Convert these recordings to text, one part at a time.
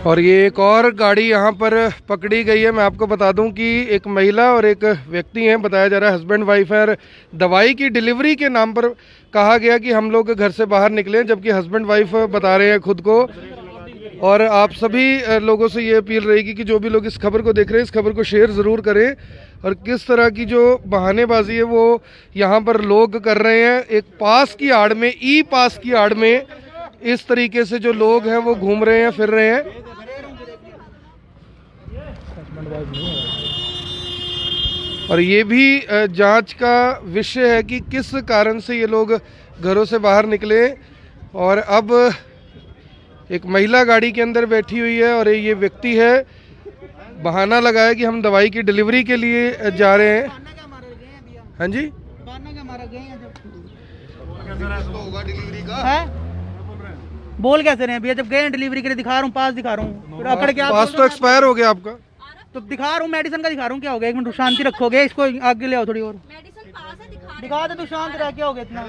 और ये एक और गाड़ी यहाँ पर पकड़ी गई है। मैं आपको बता दूं कि एक महिला और एक व्यक्ति हैं, बताया जा रहा है हस्बैंड वाइफ है, और दवाई की डिलीवरी के नाम पर कहा गया कि हम लोग घर से बाहर निकले, जबकि हस्बैंड वाइफ बता रहे हैं खुद को। और आप सभी लोगों से ये अपील रहेगी कि जो भी लोग इस खबर को देख रहे हैं, इस खबर को शेयर ज़रूर करें। और किस तरह की जो बहानेबाजी है वो यहाँ पर लोग कर रहे हैं, एक पास की आड़ में, ई पास की आड़ में इस तरीके से जो लोग हैं वो घूम रहे हैं, फिर रहे हैं। और ये भी जांच का विषय है कि किस कारण से ये लोग घरों से बाहर निकले। और अब एक महिला गाड़ी के अंदर बैठी हुई है और ये व्यक्ति है, बहाना लगाया कि हम दवाई की डिलीवरी के लिए जा रहे हैं। हाँ जी, बोल कैसे रहे हैं भैया, जब गए डिलीवरी के लिए दिखा रहा हूँ, पास दिखा रहा हूँ, अकड़ के पास तो एक्सपायर हो गया आपका, तो दिखा रहा हूँ मेडिसिन का दिखा रहा हूँ। क्या हो गया, एक मिनट शांति रखोगे, इसको आगे ले आओ थोड़ी और, दिखा दे तो शांत रह, क्या हो गया इतना,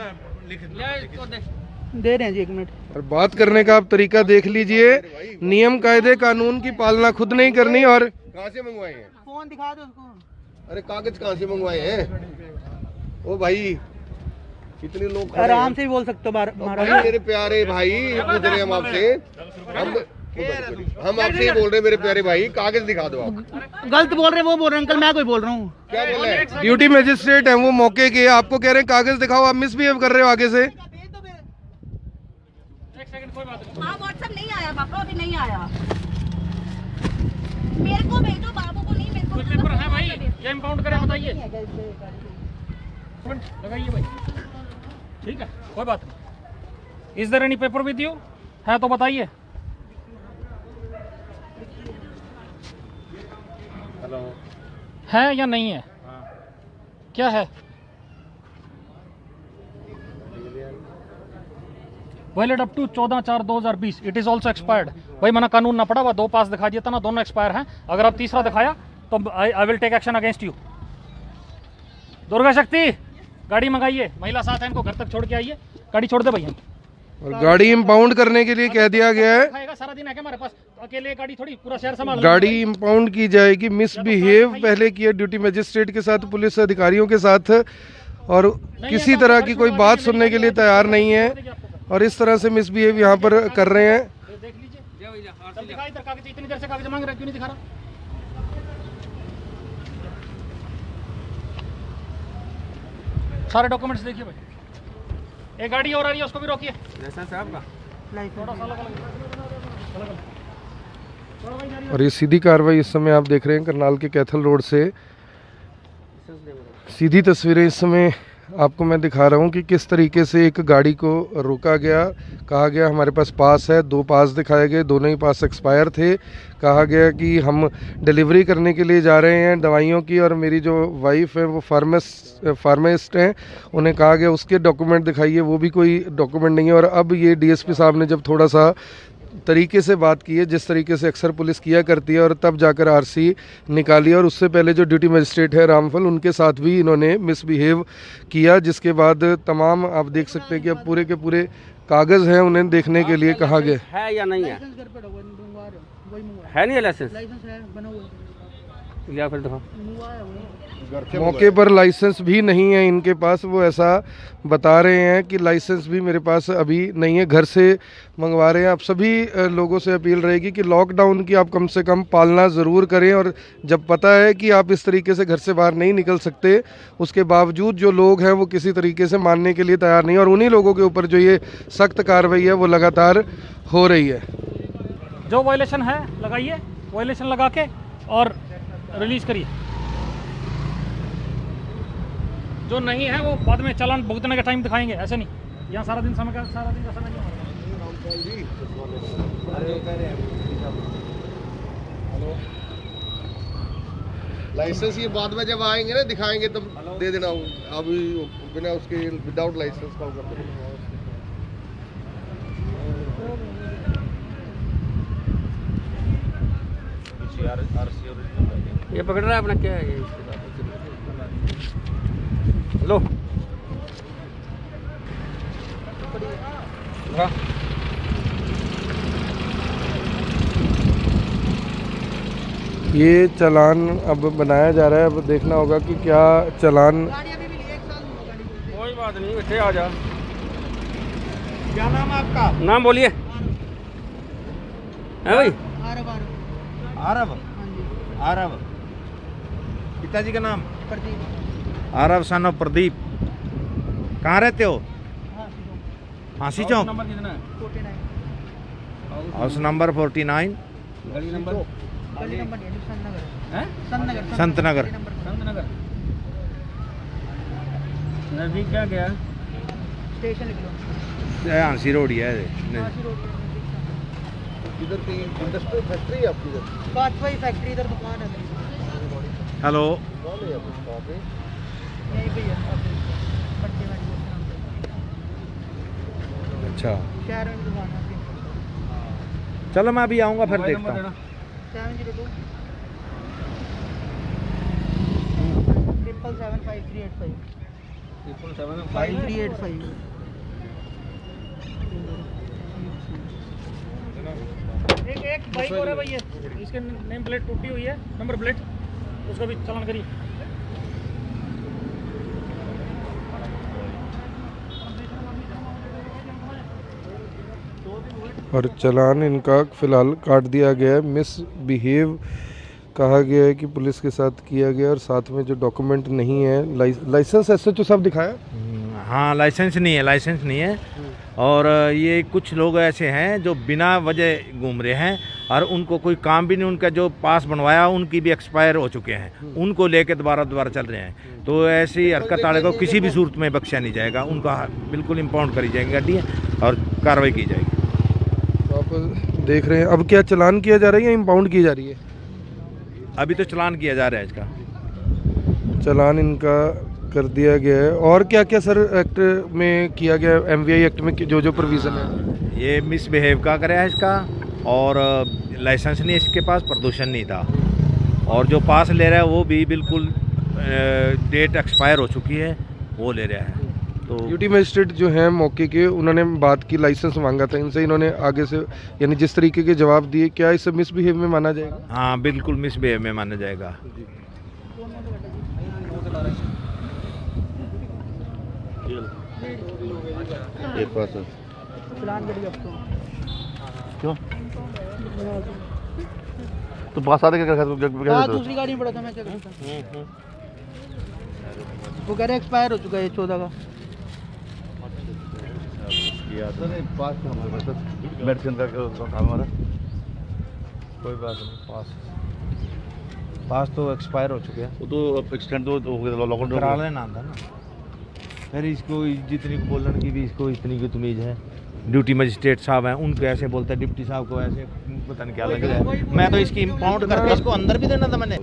दे रहे हैं जी, एक मिनट। और बात करने का आप तरीका देख लीजिए, नियम कायदे कानून की पालना खुद नहीं करनी। और कहाँ से मंगवाए हैं? फोन दिखा दो उसको। अरे कागज कहाँ से मंगवाए हैं? ओ भाई, कितने लोग आराम से ही बोल सकते हो महाराज। मेरे प्यारे भाई, पूछ रहे हम आपसे, हम आपसे ही बोल रहे हैं मेरे प्यारे भाई, कागज दिखा दो आप। गलत बोल रहे हैं वो, बोल रहे हैं अंकल, मैं कोई बोल रहा हूँ। क्या बोले? ड्यूटी मजिस्ट्रेट है वो, मौके के, आपको कह रहे हैं कागज दिखाओ, आप मिसबिहेव कर रहे हो आगे से। हाँ, व्हाट्सएप नहीं आया बाबा, अभी नहीं आया। मेरे को भेजो, बाबू को नहीं, मेरे को पेपर है भाई, ये इंपाउंड करें, बताइए, लगाइए भाई, ठीक है, कोई बात नहीं। Is there any paper with you? है तो बताइए। हेलो, है या नहीं है? क्या है? Valid up to 14/4/2020। It is also expired. भाई मना कानून ना पड़ा हुआ, 2 पास दिखा दिया था ना, दोनों एक्सपायर हैं। अगर आप तीसरा दिखाया तो I will take action against you. Durga Shakti, गाड़ी मंगाइए, महिला साथ है, इनको घर तक छोड़ के आइए, गाड़ी छोड़ दे भैया। और गाड़ी इंपाउंड करने के लिए कह दिया गया है। खाएगा सारा दिन है क्या हमारे पास, अकेले गाड़ी थोड़ी, पूरा शहर संभाल। गाड़ी इंपाउंड की जाएगी, मिसबिहेव पहले किया ड्यूटी मजिस्ट्रेट के साथ, पुलिस अधिकारियों के साथ, और किसी तरह की कोई बात सुनने के लिए तैयार नहीं है, और इस तरह से मिसबिहेव यहाँ पर कर रहे हैं। देख लीजिए, दिखा इधर कागज, इतनी देर से कागज मांग रहा है, क्यों नहीं दिखा रहा? सारे डॉक्यूमेंट्स देखिए भाई। एक गाड़ी और आ रही है, उसको भी रोकिए। लाइसेंस है आपका? थोड़ा सा अलग अलग। और ये सीधी कार्रवाई इस समय आप देख रहे हैं करनाल के कैथल रोड से, सीधी तस्वीरें इस समय आपको मैं दिखा रहा हूँ कि किस तरीके से एक गाड़ी को रोका गया। कहा गया हमारे पास पास है, 2 पास दिखाए गए, दोनों ही पास एक्सपायर थे। कहा गया कि हम डिलीवरी करने के लिए जा रहे हैं दवाइयों की, और मेरी जो वाइफ है वो फार्मासिस्ट हैं, उन्हें कहा गया उसके डॉक्यूमेंट दिखाइए, वो भी कोई डॉक्यूमेंट नहीं है। और अब ये डीएसपी साहब ने जब थोड़ा सा तरीके से बात की है, जिस तरीके से अक्सर पुलिस किया करती है, और तब जाकर आरसी निकाली। और उससे पहले जो ड्यूटी मजिस्ट्रेट है रामफल, उनके साथ भी इन्होंने मिसबिहेव किया, जिसके बाद तमाम आप देख सकते हैं कि अब पूरे के पूरे कागज़ हैं, उन्हें देखने के लिए कहा गया है या नहीं है। है नहीं लाइसेंस, या फिर दिखाओ। मौके पर लाइसेंस भी नहीं है इनके पास, वो ऐसा बता रहे हैं कि लाइसेंस भी मेरे पास अभी नहीं है, घर से मंगवा रहे हैं। आप सभी लोगों से अपील रहेगी कि लॉकडाउन की आप कम से कम पालना ज़रूर करें, और जब पता है कि आप इस तरीके से घर से बाहर नहीं निकल सकते, उसके बावजूद जो लोग हैं वो किसी तरीके से मानने के लिए तैयार नहीं, और उन्हीं लोगों के ऊपर जो ये सख्त कार्रवाई है वो लगातार हो रही है। जो वायलेशन है लगाइए, वायलेशन लगा के और रिलीज करिए। जो नहीं है वो बाद में चालान भुगतने का टाइम दिखाएंगे, ऐसे नहीं। यहाँ सारा दिन समय का, सारा दिन का समय नहीं हेलो, लाइसेंस ये बाद में जब आएंगे ना दिखाएंगे तब दे देना, अभी बिना उसके विदाउट लाइसेंस का होगा। ये पकड़ रहा है अपना, क्या है ये? लो ये चालान अब बनाया जा रहा है। अब देखना होगा कि क्या चालान। कोई बात नहीं, बैठे आ जा। क्या नाम है आपका? नाम बोलिए। है भाई? आरब आरब आरब हाँ जी आरब पिताजी का नाम प्रदीप आरब सन ऑफ प्रदीप। कहाँ रहते हो? हाँ हाँसी चौक, नंबर कितना है? 49 हाउस नंबर 49, गली नंबर? गली नंबर नहीं सन नगर हैं? सन नगर संत नगर। गली नंबर संत नगर। नजदीक क्या गया? स्टेशन लिख लो। हाँसी रोड ही है। काशी रोड पे नजदीक इधर की इंडस्ट्रियल फैक्ट्री है आपकी इधर? सन। काचवाई फैक्ट्री इधर दुकान है मेरी। हेलो, कौन है यहाँ पे? वहाँ पे? यहीं पे ही है पट्टी वाली दुकान पे। अच्छा शहर में भी दुकान है आपकी। चलो मैं अभी आऊँगा फिर मोबाइल देखता नंबर हूँ। 702 7775385 5385 एक बाइक और है भाई, ये इसके नेम प्लेट टूटी हुई है, नंबर प्लेट, उसका भी चालान करिए। और चालान इनका फ़िलहाल काट दिया गया है। मिसबिहेव कहा गया है कि पुलिस के साथ किया गया, और साथ में जो डॉक्यूमेंट नहीं है, लाइसेंस एसएचओ सब दिखाया। हाँ लाइसेंस नहीं है, लाइसेंस नहीं है। और ये कुछ लोग ऐसे हैं जो बिना वजह घूम रहे हैं और उनको कोई काम भी नहीं, उनका जो पास बनवाया उनकी भी एक्सपायर हो चुके हैं, उनको लेके दोबारा चल रहे हैं। तो ऐसी हरकत वाले को किसी भी सूरत में बख्शा नहीं जाएगा, उनका बिल्कुल इम्पाउंड करी जाएंगी गाड़ी और कार्रवाई की जाएगी। तो आप देख रहे हैं अब क्या चालान किया जा रहा है या इम्पाउंड की जा रही है? अभी तो चालान किया जा रहा है इसका। चालान इनका कर दिया गया है। और क्या क्या सर एक्ट में किया गया, एमवीआई एक्ट में जो जो प्रोविज़न है? ये मिसबिहेव का कराया है इसका, और लाइसेंस नहीं इसके पास, प्रदूषण नहीं था, और जो पास ले रहा है वो भी बिल्कुल डेट एक्सपायर हो चुकी है, वो ले रहा है। तो ड्यूटी मजिस्ट्रेट जो हैं मौके के, उन्होंने बात की, लाइसेंस मांगा था इनसे, इन्होंने आगे से यानी जिस तरीके के जवाब दिए, क्या इसे मिसबिहेव में माना जाएगा? हाँ बिल्कुल मिसबिहेव में माना जाएगा। एक प्रोसेस चलान करिए अब तो। क्यों? तो पास आते क्या हाँ दूसरी गाड़ी में पड़ा था, मैं क्या करता। वो कह रहे एक्सपायर हो चुका है 14 का। पास हमारे पास मेडिसिन का काम हमारा। कोई बात नहीं, पास तो एक्सपायर हो चुके हैं, वो तो एक्सटेंड तो हो गया, लॉकडाउन करा लेना था ना। फिर इसको जितनी को बोलने की भी इसको इतनी की तमीज़ है। ड्यूटी मजिस्ट्रेट साहब हैं, उनको ऐसे बोलता है, डिप्टी साहब को ऐसे, पता नहीं क्या लग रहा है। मैं तो इसकी इम्पाउंड करके इसको अंदर भी देना था मैंने।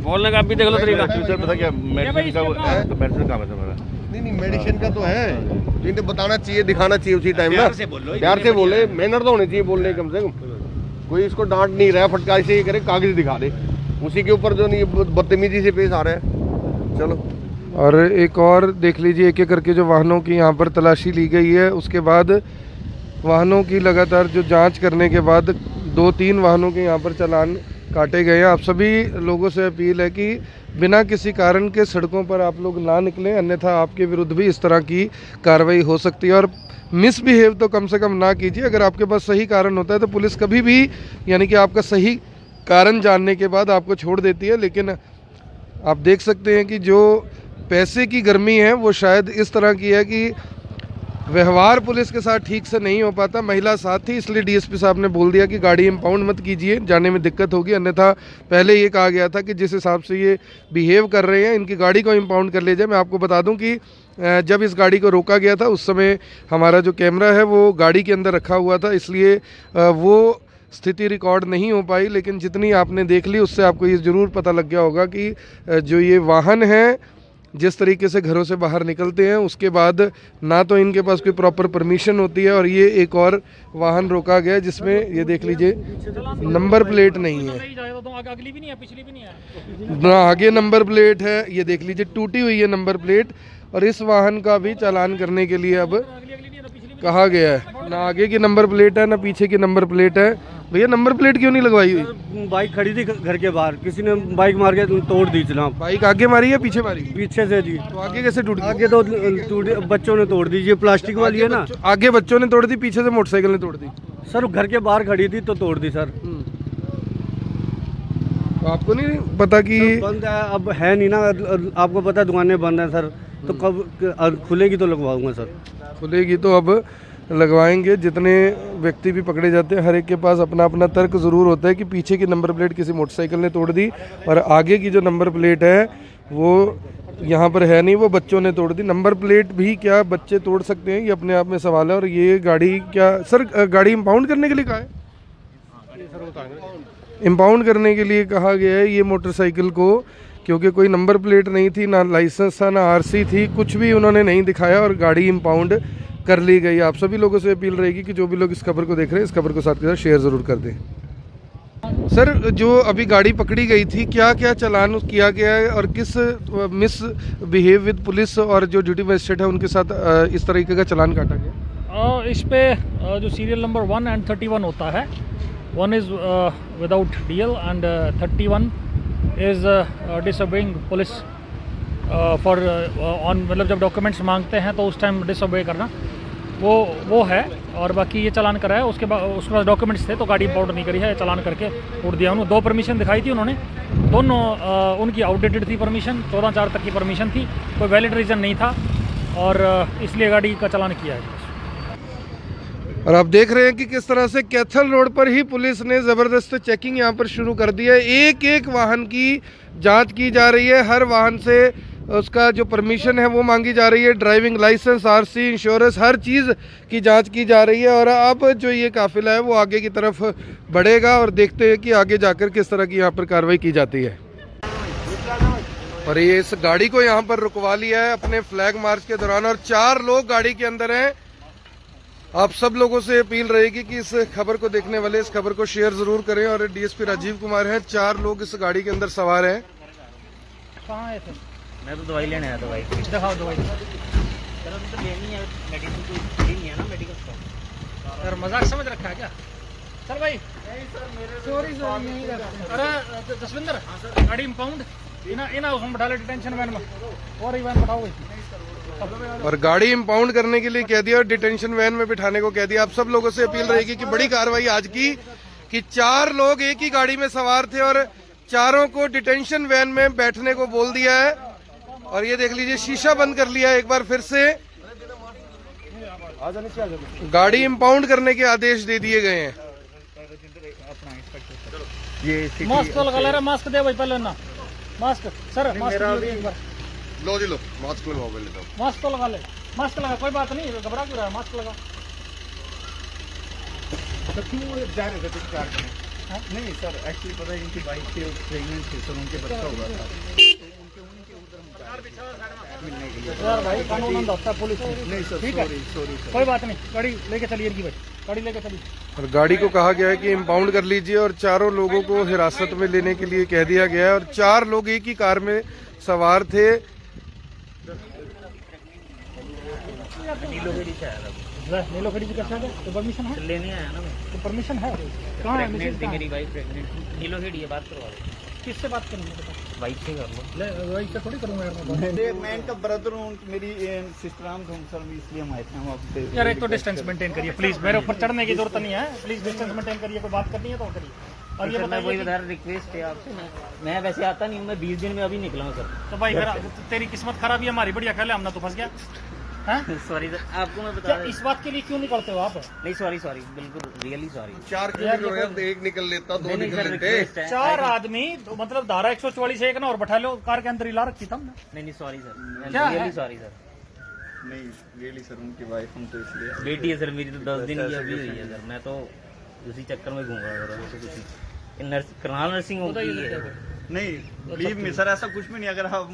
बोलने का आप भी देख लो तरीका। पता क्या मेडिसिन का तो मेडिसिन काम है हमारा। नहीं मेडिसिन का तो है, जिन्हें बताना चाहिए, दिखाना चाहिए उसी टाइम ना। प्यार से बोलो, प्यार से बोले, मैनर तो होने चाहिए बोलने कम से कम। कोई इसको डांट नहीं रहा, फटकार से ये करे, कागज दिखा दे, उसी के ऊपर जो नहीं बदतमीजी से पेश आ रहा है। चलो। और एक और देख लीजिए, एक एक करके जो वाहनों की यहाँ पर तलाशी ली गई है, उसके बाद वाहनों की लगातार जो जांच करने के बाद 2-3 वाहनों के यहाँ पर चालान काटे गए हैं। आप सभी लोगों से अपील है कि बिना किसी कारण के सड़कों पर आप लोग ना निकलें, अन्यथा आपके विरुद्ध भी इस तरह की कार्रवाई हो सकती है। और मिसबिहेव तो कम से कम ना कीजिए। अगर आपके पास सही कारण होता है तो पुलिस कभी भी यानी कि आपका सही कारण जानने के बाद आपको छोड़ देती है, लेकिन आप देख सकते हैं कि जो पैसे की गर्मी है वो शायद इस तरह की है कि व्यवहार पुलिस के साथ ठीक से नहीं हो पाता। महिला साथी, इसलिए डीएसपी साहब ने बोल दिया कि गाड़ी इंपाउंड मत कीजिए, जाने में दिक्कत होगी, अन्यथा पहले ये कहा गया था कि जिस हिसाब से ये बिहेव कर रहे हैं इनकी गाड़ी को इंपाउंड कर ले जाए। मैं आपको बता दूं कि जब इस गाड़ी को रोका गया था उस समय हमारा जो कैमरा है वो गाड़ी के अंदर रखा हुआ था, इसलिए वो स्थिति रिकॉर्ड नहीं हो पाई। लेकिन जितनी आपने देख ली उससे आपको ये ज़रूर पता लग गया होगा कि जो ये वाहन है जिस तरीके से घरों से बाहर निकलते हैं उसके बाद ना तो इनके पास कोई प्रॉपर परमिशन होती है, और ये एक और वाहन रोका गया जिसमें ये देख लीजिए नंबर प्लेट नहीं है, अगली भी नहीं है, पिछली भी नहीं है, ना आगे नंबर प्लेट है, ये देख लीजिए टूटी हुई है नंबर प्लेट। और इस वाहन का भी चालान करने के लिए अब कहा गया है, ना आगे की नंबर प्लेट है ना पीछे की नंबर प्लेट है, भैया नंबर प्लेट क्यों नहीं लगवाई हुई? बाइक खड़ी थी घर के बाहर, किसी ने बाइक मार के तोड़ दी जनाब। बाइक आगे मारी या पीछे मारी? पीछे से जी। तो आगे कैसे टूट गई? आगे तो टूट, बच्चों ने तोड़ दी, ये प्लास्टिक वाली है ना। आगे बच्चों ने तोड़ दी, पीछे से मोटरसाइकिल ने तोड़ दी। सर घर के बाहर खड़ी थी तो तोड़ दी सर। तो आपको नहीं पता कि बंद है, अब है नहीं ना, आपको पता है दुकानें बंद हैं सर, तो कब खुलेगी तो लगवाऊंगा सर। खुलेगी तो अब लगवाएंगे। जितने व्यक्ति भी पकड़े जाते हैं हर एक के पास अपना अपना तर्क ज़रूर होता है कि पीछे की नंबर प्लेट किसी मोटरसाइकिल ने तोड़ दी और आगे की जो नंबर प्लेट है वो यहाँ पर है नहीं, वो बच्चों ने तोड़ दी। नंबर प्लेट भी क्या बच्चे तोड़ सकते हैं, ये अपने आप में सवाल है। और ये गाड़ी क्या सर, गाड़ी इम्पाउंड करने के लिए कहा है? इम्पाउंड करने के लिए कहा गया है ये मोटरसाइकिल को, क्योंकि कोई नंबर प्लेट नहीं थी, ना लाइसेंस था, ना आरसी थी, कुछ भी उन्होंने नहीं दिखाया और गाड़ी इम्पाउंड कर ली गई। आप सभी लोगों से अपील रहेगी कि जो भी लोग इस खबर को देख रहे हैं इस खबर को साथ के साथ शेयर ज़रूर कर दें। सर जो अभी गाड़ी पकड़ी गई थी, क्या क्या चालान किया गया है और किस मिस बिहेव विद पुलिस और जो ड्यूटी मजिस्ट्रेट है उनके साथ इस तरीके का चालान काटा गया? इस पे जो सीरियल नंबर 1 and 31 होता है, 1 is without DL and 31 is disobeying police for on, मतलब जब डॉक्यूमेंट्स मांगते हैं तो उस टाइम डिसओबे करना, वो है। और बाकी ये चालान करा है, उसके पास डॉक्यूमेंट्स थे तो गाड़ी इम्पाउंड नहीं करी है, चालान करके उड़ दिया। उन्होंने 2 परमिशन दिखाई थी उन्होंने, दोनों उनकी आउटडेटेड थी परमिशन, 14/4 तक की परमिशन थी, कोई वैलिड रीज़न नहीं था और इसलिए गाड़ी का चालान किया है। और आप देख रहे हैं कि किस तरह से कैथल रोड पर ही पुलिस ने ज़बरदस्त चेकिंग यहाँ पर शुरू कर दी है। एक एक वाहन की जांच की जा रही है, हर वाहन से उसका जो परमिशन है वो मांगी जा रही है, ड्राइविंग लाइसेंस, आरसी, इंश्योरेंस, हर चीज़ की जांच की जा रही है। और अब जो ये काफिला है वो आगे की तरफ बढ़ेगा और देखते हैं कि आगे जाकर किस तरह की यहाँ पर कार्रवाई की जाती है। और ये इस गाड़ी को यहाँ पर रुकवा लिया है अपने फ्लैग मार्च के दौरान और 4 लोग गाड़ी के अंदर हैं। आप सब लोगों से अपील रहेगी कि इस खबर को देखने वाले इस खबर को शेयर जरूर करें। और डीएसपी राजीव कुमार हैं, 4 लोग इस गाड़ी के अंदर सवार हैं। कहाँ आए थे? मैं तो दवाई लेने आया था भाई। दिखाओ दवाई। सर अभी तो लेनी है, मेडिसिन कोई फ्री नहीं है ना मेडिकल स्टोर। यार मजाक समझ रखा है क्या? चल भाई। सॉरी अरे जसविंदर, गाड़ी इम्पाउंड इना उसमें बैठा ले डिटेंशन वैन में, और ही वैन बैठाओ। और गाड़ी इम्पाउंड करने के लिए कह दिया और डिटेंशन वैन में बिठाने को कह दिया। आप सब लोगों से अपील रहेगी कि बड़ी कार्रवाई आज की कि 4 लोग एक ही गाड़ी में सवार थे और चारों को डिटेंशन वैन में बैठने को बोल दिया है। और ये देख लीजिए शीशा बंद कर लिया है एक बार फिर से, गाड़ी इम्पाउंड करने के आदेश दे दिए गए हैं। मास्क तो लगा ले रहा, मास्क दे भाई पहले ना, मास्क सर, मास्क एक बार लो जी लो, मास्क लगवाओ पहले तो। मास्क तो लगा ले, मास्क लगा, कोई बात नहीं, घबरा क्यों रहा है, मास्क लगा। नहीं सर, एक्चुअली पता है इनकी बाइक पे प्रेगनेंट थी सर, उनके बच्चा हुआ था। यार भाई कानून होता है पुलिस नहीं सर, ठीक है, सॉरी कोई बात नहीं, गाड़ी लेके चलिए इनकी भाई, गाड़ी लेके चलिए। और गाड़ी को कहा गया है कि इम्पाउंड कर लीजिए और 4 लोगों को हिरासत में लेने के लिए कह दिया गया है। और 4 लोग एक ही कार में सवार थे। नीलो खड़ी कैसे आ गया? तो परमिशन है लेने आया ना मैं, तो परमिशन है कहाँ है? प्रेग्नेंट थी मेरी वाइफ, प्रेग्नेंट। नीलो खेड़ी है, बात करवा दो। किससे बात करेंगे बता? वाइफ से कर लो। ले वाइफ से थोड़ी करूंगा यार मैं बात। मैं इनका ब्रदर हूँ, मेरी सिस्टर हम सर, इसलिए हम आए थे हम आपसे। यार एक तो डिस्टेंस मेंटेन करिए प्लीज, मेरे ऊपर चढ़ने की जरूरत नहीं है, प्लीज डिस्टेंस मेंटेन करिए, कोई बात करनी है तो करिए। और ये सर, वही बताइए बता रिक्वेस्ट है आपसे, मैं वैसे आता नहीं हूँ, मैं 20 दिन में अभी निकला हूँ सर। तो भाई मेरा तेरी किस्मत खराब है, हमारी बढ़िया ख्याल है, हमने तो फंस गया हैं? सॉरी सर, आपको मैं बता क्या इस बात के लिए क्यों निकलते हो आप? नहीं सॉरी सॉरी, बिल्कुल रियली सॉरी। 4 किलोमीटर एक निकल लेता, 2 निकल लेते। 4 आदमी तो मतलब धारा 144 एक ना और बैठा लो कार के अंदर ही ला रखी था हमने। नहीं सॉरी सर, क्या है? Really sorry sir. नहीं रियली सर, उनकी वाइफ हम तो इसलिए। बेटी है सर मेरी, तो 10 दिन की अभी हुई है सर, मैं तो उसी चक्कर में घूम रहा हूँ तो कुछ करनाल नर्सिंग होती है। नहीं बिलीव मी सर, ऐसा कुछ भी नहीं, अगर आप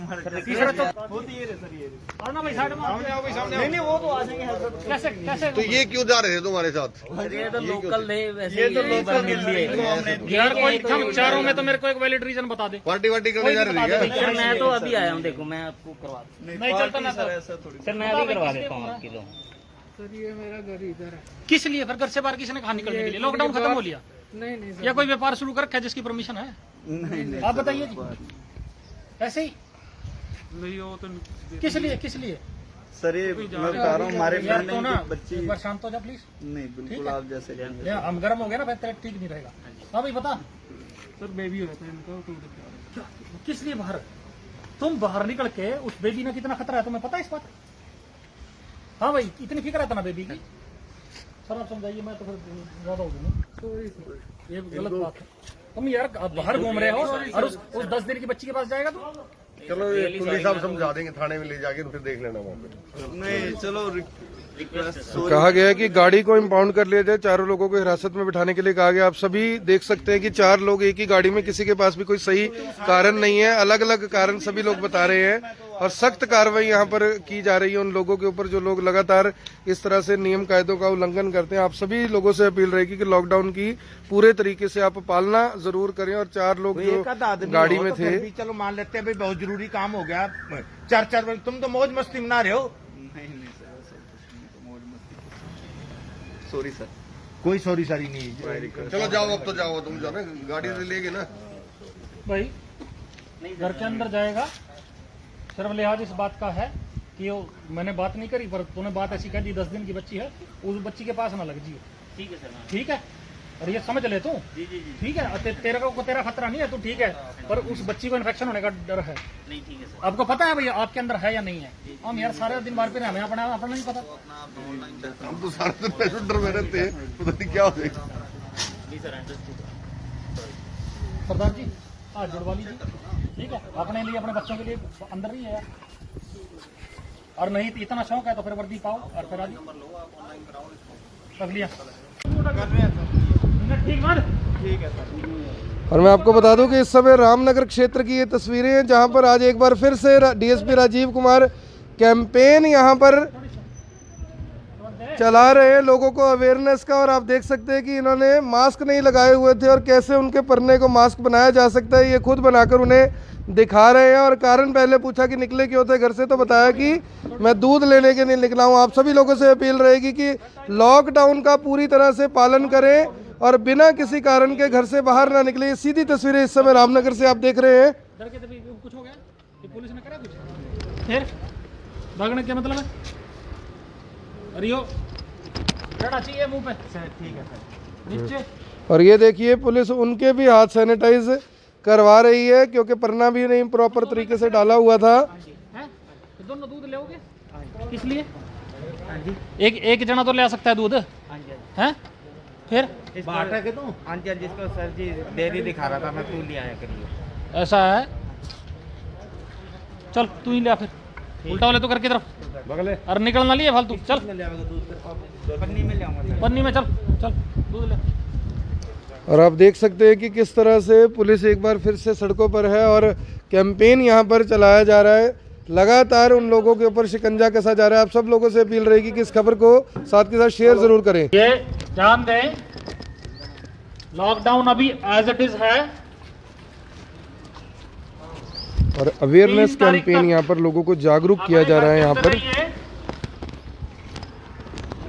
तीसरा तो होती है सर ये। और ना भाई साइड में नहीं नहीं, वो तो आ जाएंगे। कैसे कैसे तो ये क्यों जा रहे थे तुम्हारे साथ? ये तो लोकल थे वैसे, ये तो ही एक बार लोकल मिल लिए। यार कोई हम चारों में तो मेरे को एक वैलिड रीजन बता दे। पार्टी वार्टी करने जा रहे थे क्या? सर मैं तो अभी आया हूँ, देखो मैं आपको करवा नहीं चलता ना सर, सर। ऐसा थोड़ी। सर मैं अभी करवा देता हूँ आपकी तो। किस लिए फिर घर से बाहर किसने कहा निकलने के लिए? लॉकडाउन खत्म हो लिया, नहीं या कोई व्यापार शुरू कर रखा है जिसकी परमिशन है? नहीं आप बताइए जी। ऐसे ही नहीं हो तो किस लिए सर ये मैं बता रहा हूँ हमारे यार फ्रेंड तो ना की बच्ची एक बार शांत हो जा प्लीज। नहीं बिल्कुल आप जैसे कहेंगे। या हम गर्म हो गए ना फिर तेरा ठीक नहीं रहेगा। हाँ भाई बता सर बेबी हो जाता है इनका तो किस लिए बाहर? तुम बाहर निकल के उस बेबी में कितना खतरा है तुम्हें पता है इस बात? हाँ भाई इतनी फिक्र है ना बेबी की? सर आप समझाइए, मैं तो फिर ज्यादा हो गया, ये गलत बात है। तुम यार बाहर घूम रहे हो और उस 10 दिन की बच्ची के पास जाएगा तू? चलो ये पुलिस साहब समझा देंगे, थाने में ले जाके फिर देख लेना वहाँ पे। नहीं चलो कहा गया है कि गाड़ी को इम्पाउंड कर लिया जाए, चारों लोगों को हिरासत में बिठाने के लिए कहा गया। आप सभी देख सकते हैं कि 4 लोग एक ही गाड़ी में, किसी के पास भी कोई सही कारण नहीं है, अलग अलग कारण सभी लोग बता रहे हैं और सख्त कार्रवाई यहाँ पर की जा रही है उन लोगों के ऊपर जो लोग लगातार इस तरह से नियम कायदों का उल्लंघन करते हैं। आप सभी लोगों से अपील रहेगी कि लॉकडाउन की पूरे तरीके से आप पालना जरूर करें। और 4 लोग जो गाड़ी में थे, चलो मान लेते हैं भाई बहुत जरूरी काम हो गया, 4 बजे तुम तो मौज मस्ती मना रहे हो। नहीं सर ऐसा कुछ नहीं, तो मौज मस्ती। Sorry sir. कोई सॉरी नहीं। चलो जाओ, अब तो जाओ, तुम जाओ ना, गाड़ी से लेके ना भाई घर के अंदर जाएगा। सिर्फ लिहाज इस बात का है कि मैंने बात नहीं करी, पर तूने बात ऐसी कह दी 10 दिन की बच्ची है, उस बच्ची के पास ना लग जी। ठीक है सर। ठीक है, और ये समझ ले तू। जी जी जी। ठीक है, तेरा खतरा नहीं है, तू ठीक है, पर उस बच्ची को इन्फेक्शन होने का डर है। नहीं ठीक है सर। आपको पता है भैया आपके अंदर है या नहीं है? हम यार सारे दिन बाहर पे रहे, हमें अपना नहीं पता। हम तो सारे दिन पैसेंजर में रहते हैं, पता नहीं क्या हो जाएगा। जी सर अंडरस्टूड। सरदार जी हाथ जुड़वा लीजिए। ठीक है, अपने लिए अपने बच्चों के लिए अंदर नहीं है यार, और नहीं तो इतना शौक है तो फिर वर्दी पाओ और फिर आदि रख लिया। ठीक है सर। और मैं आपको बता दूं कि इस समय रामनगर क्षेत्र की ये तस्वीरें हैं जहां पर आज एक बार फिर से डीएसपी राजीव कुमार कैंपेन यहां पर चला रहे हैं लोगों को अवेयरनेस का। और आप देख सकते हैं कि इन्होंने मास्क नहीं लगाए हुए थे और कैसे उनके परने को मास्क बनाया जा सकता है ये खुद बनाकर उन्हें दिखा रहे हैं। और कारण पहले पूछा कि निकले क्यों थे घर से, तो बताया कि मैं दूध लेने के लिए निकला हूं। आप सभी लोगों से अपील रहेगी कि लॉकडाउन का पूरी तरह से पालन करें और बिना किसी कारण के घर से बाहर ना निकले। ये सीधी तस्वीरें इस समय रामनगर से आप देख रहे हैं। डर के तभी कुछ हो गया, ये पुलिस ने करा कुछ, फिर भागने क्या मतलब है? रियो रहना चाहिए मुंह पे। सर ठीक है सर। नीचे और ये देखिए पुलिस उनके भी हाथ सैनिटाइज करवा रही है क्योंकि परना भी नहीं प्रॉपर तरीके से डाला हुआ था। हैं तो दोनों दूध लेओगे किस लिए? एक जना तो ले आ सकता है दूध हैं, फिर बांटा के तू हाँ जी जिसको सर जी डेयरी दिखा रहा था मैं, तू ले आया करिए। ऐसा है, चल तू ही ले आ, फिर उल्टा वाले तो करके तरफ बगले और निकलना लिए फालतू। चल पन्नी में ले आऊंगा। पन्नी में चल दूध ले। और आप देख सकते हैं कि किस तरह से पुलिस एक बार फिर से सड़कों पर है और कैंपेन यहाँ पर चलाया जा रहा है। लगातार उन लोगों के ऊपर शिकंजा कसा जा रहा है। आप सब लोगों से अपील रहेगी कि इस खबर को साथ के साथ शेयर जरूर करें। ये जान दें लॉकडाउन अभी एज इट इज है और अवेयरनेस कैंपेन यहाँ पर लोगों को जागरूक किया जा रहा है। यहाँ पर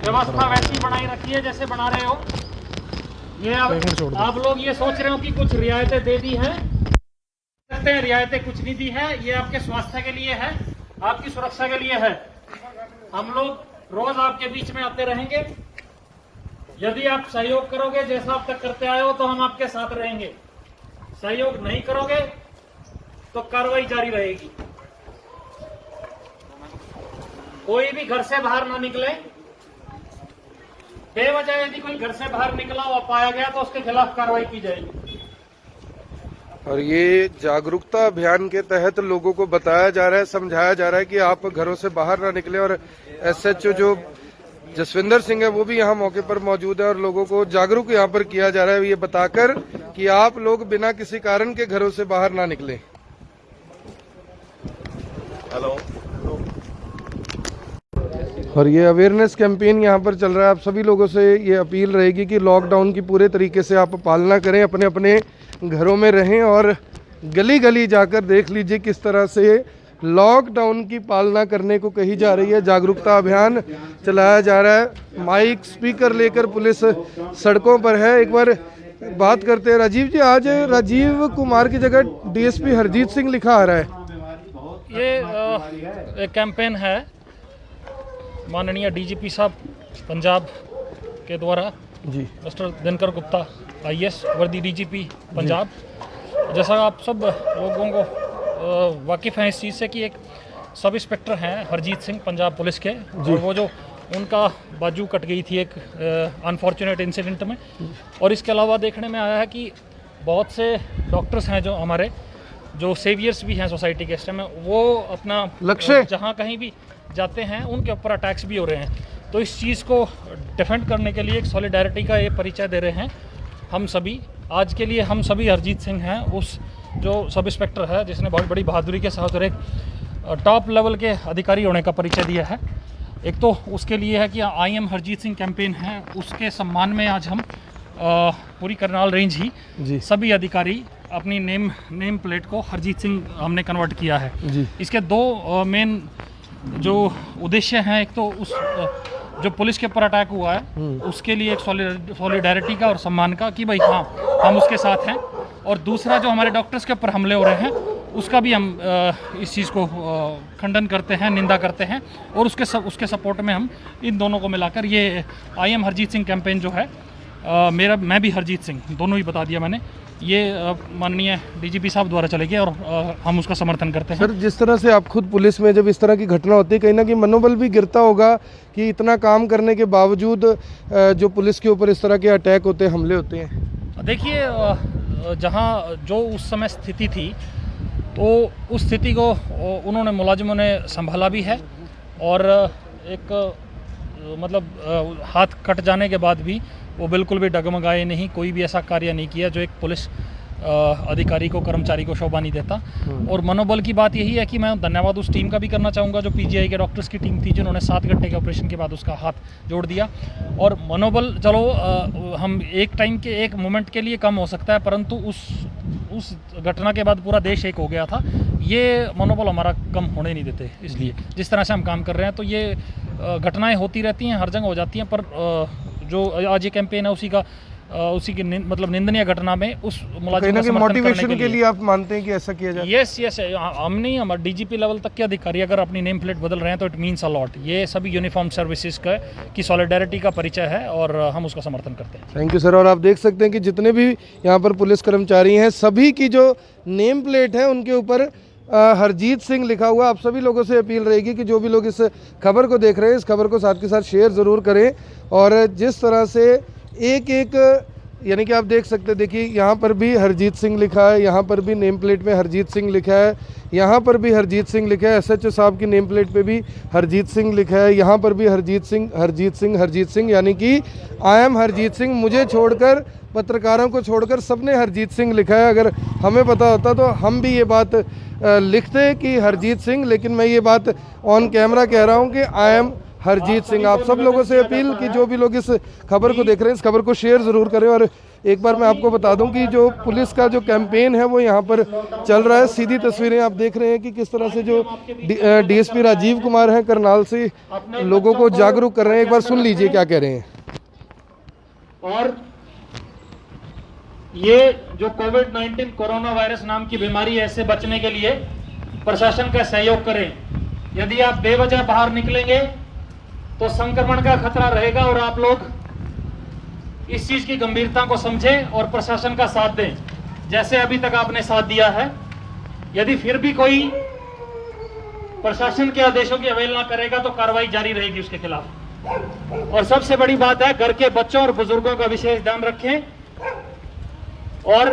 व्यवस्था वैसी बनाई रखी है जैसे बना रहे हो। ये आप लोग ये सोच रहे हो कि कुछ रियायतें दे दी हैं, सकते हैं रियायतें कुछ नहीं दी है। ये आपके स्वास्थ्य के लिए है, आपकी सुरक्षा के लिए है। हम लोग रोज आपके बीच में आते रहेंगे। यदि आप सहयोग करोगे जैसा आप तक करते आए हो तो हम आपके साथ रहेंगे। सहयोग नहीं करोगे तो कार्रवाई जारी रहेगी। कोई भी घर से बाहर ना निकले। बेवजह यदि कोई घर से बाहर निकला और पाया गया तो उसके खिलाफ कार्रवाई की जाएगी। और ये जागरूकता अभियान के तहत लोगों को बताया जा रहा है, समझाया जा रहा है कि आप घरों से बाहर ना निकले। और एसएचओ जो जसविंदर सिंह है वो भी यहाँ मौके पर मौजूद है और लोगों को जागरूक यहाँ पर किया जा रहा है ये बताकर कि आप लोग बिना किसी कारण के घरों से बाहर ना निकलें। हेलो। और ये अवेयरनेस कैंपेन यहाँ पर चल रहा है। आप सभी लोगों से ये अपील रहेगी कि लॉकडाउन की पूरे तरीके से आप पालना करें, अपने अपने घरों में रहें और गली गली जाकर देख लीजिए किस तरह से लॉकडाउन की पालना करने को कही जा रही है। जागरूकता अभियान चलाया जा रहा है। माइक स्पीकर लेकर पुलिस सड़कों पर है। एक बार बात करते हैं राजीव जी। आज राजीव कुमार की जगह डीएसपी हरजीत सिंह लिखा आ रहा है। ये एक कैंपेन है माननीय डीजीपी साहब पंजाब के द्वारा, जी मिस्टर दिनकर गुप्ता आईएएस वर्दी डीजीपी पंजाब। जैसा आप सब लोगों को वाकिफ़ हैं इस चीज़ से कि एक सब इंस्पेक्टर हैं हरजीत सिंह पंजाब पुलिस के, और वो जो उनका बाजू कट गई थी एक अनफॉर्चुनेट इंसिडेंट में। और इसके अलावा देखने में आया है कि बहुत से डॉक्टर्स हैं जो हमारे जो सेवियर्स भी हैं सोसाइटी के इस टाइम में, वो अपना लक्ष्य जहाँ कहीं भी जाते हैं उनके ऊपर अटैक्स भी हो रहे हैं। तो इस चीज़ को डिफेंड करने के लिए एक सॉलिडारिटी का ये परिचय दे रहे हैं हम सभी। आज के लिए हम सभी हरजीत सिंह हैं, उस जो सब इंस्पेक्टर है जिसने बहुत बड़ी बहादुरी के साथ और एक टॉप लेवल के अधिकारी होने का परिचय दिया है। एक तो उसके लिए है कि I am Harjeet Singh campaign है, उसके सम्मान में आज हम पूरी करनाल रेंज ही जी सभी अधिकारी अपनी नेम प्लेट को हरजीत सिंह हमने कन्वर्ट किया है जी। इसके दो मेन जो उद्देश्य हैं, एक तो उस जो पुलिस के ऊपर अटैक हुआ है उसके लिए एक सॉलिडारिटी का और सम्मान का कि भाई हाँ हम उसके साथ हैं, और दूसरा जो हमारे डॉक्टर्स के ऊपर हमले हो रहे हैं उसका भी हम इस चीज़ को खंडन करते हैं, निंदा करते हैं, और उसके सपोर्ट में हम इन दोनों को मिलाकर ये I am Harjeet Singh campaign जो है मैं भी हरजीत सिंह दोनों ही बता दिया मैंने, ये माननीय डीजीपी साहब द्वारा चलेगी और हम उसका समर्थन करते हैं। सर, जिस तरह से आप खुद पुलिस में जब इस तरह की घटना होती है, कहीं ना कहीं मनोबल भी गिरता होगा कि इतना काम करने के बावजूद जो पुलिस के ऊपर इस तरह के अटैक होते हैं, हमले होते हैं। देखिए, जहाँ जो उस समय स्थिति थी तो उस स्थिति को उन्होंने मुलाजिमों ने संभाला भी है, और एक मतलब हाथ कट जाने के बाद भी वो बिल्कुल भी डगमगाए नहीं, कोई भी ऐसा कार्य नहीं किया जो एक पुलिस अधिकारी को, कर्मचारी को शोभा नहीं देता। और मनोबल की बात यही है कि मैं धन्यवाद उस टीम का भी करना चाहूँगा जो पीजीआई के डॉक्टर्स की टीम थी, जिन्होंने 7 घंटे के ऑपरेशन के बाद उसका हाथ जोड़ दिया। और मनोबल चलो हम एक टाइम के एक मोमेंट के लिए कम हो सकता है, परंतु उस घटना के बाद पूरा देश एक हो गया था, ये मनोबल हमारा कम होने नहीं देते। इसलिए जिस तरह से हम काम कर रहे हैं, तो ये घटनाएं होती रहती हैं, हर जगह हो जाती हैं, पर जो आज ये कैंपेन है उसी की मतलब निंदनीय घटना में उस मुलाजिम का मोटिवेशन के लिए आप मानते हैं कि ऐसा किया जाए? यस, हम नहीं, हमारे डीजीपी लेवल तक के अधिकारी अगर अपनी नेम प्लेट बदल रहे हैं तो इट मीन्स अ लॉट। ये सभी यूनिफॉर्म सर्विसेज का की सॉलिडारिटी का परिचय है और हम उसका समर्थन करते हैं। Thank you sir. और आप देख सकते हैं कि जितने भी यहाँ पर पुलिस कर्मचारी हैं, सभी की जो नेम प्लेट है उनके ऊपर हरजीत सिंह लिखा हुआ। आप सभी लोगों से अपील रहेगी कि जो भी लोग इस खबर को देख रहे हैं, इस खबर को साथ के साथ शेयर ज़रूर करें। और जिस तरह से एक यानी कि आप देख सकते हैं, देखिए यहाँ पर भी हरजीत सिंह लिखा है, यहाँ पर भी नेम प्लेट में हरजीत सिंह लिखा है, यहाँ पर भी हरजीत सिंह लिखा है, एसएचओ साहब की नेम प्लेट पे भी हरजीत सिंह लिखा है, यहाँ पर भी हरजीत सिंह, यानी कि आई एम हरजीत सिंह। मुझे छोड़कर, पत्रकारों को छोड़कर सबने हरजीत सिंह लिखा है। अगर हमें पता होता तो हम भी ये बात लिखते कि हरजीत सिंह, लेकिन मैं ये बात ऑन कैमरा कह रहा हूँ कि आई एम हरजीत सिंह। आप सब लोगों से अपील कि जो भी लोग इस खबर को देख रहे हैं, इस खबर को शेयर ज़रूर करें। और एक बार मैं आपको बता दूं कि जो पुलिस का जो कैंपेन है वो यहाँ पर चल रहा है। सीधी तस्वीरें आप देख रहे हैं कि किस तरह से जो डीएसपी राजीव कुमार हैं करनाल से लोगों को जागरूक कर रहे हैं। एक बार सुन लीजिए क्या कह रहे हैं। और ये जो कोविड-19 कोरोना वायरस नाम की बीमारी है, इससे बचने के लिए प्रशासन का सहयोग करें। यदि आप बेवजह बाहर निकलेंगे तो संक्रमण का खतरा रहेगा, और आप लोग इस चीज की गंभीरता को समझें और प्रशासन का साथ दें, जैसे अभी तक आपने साथ दिया है। यदि फिर भी कोई प्रशासन के आदेशों की अवहेलना करेगा तो कार्रवाई जारी रहेगी उसके खिलाफ। और सबसे बड़ी बात है, घर के बच्चों और बुजुर्गों का विशेष ध्यान रखें। और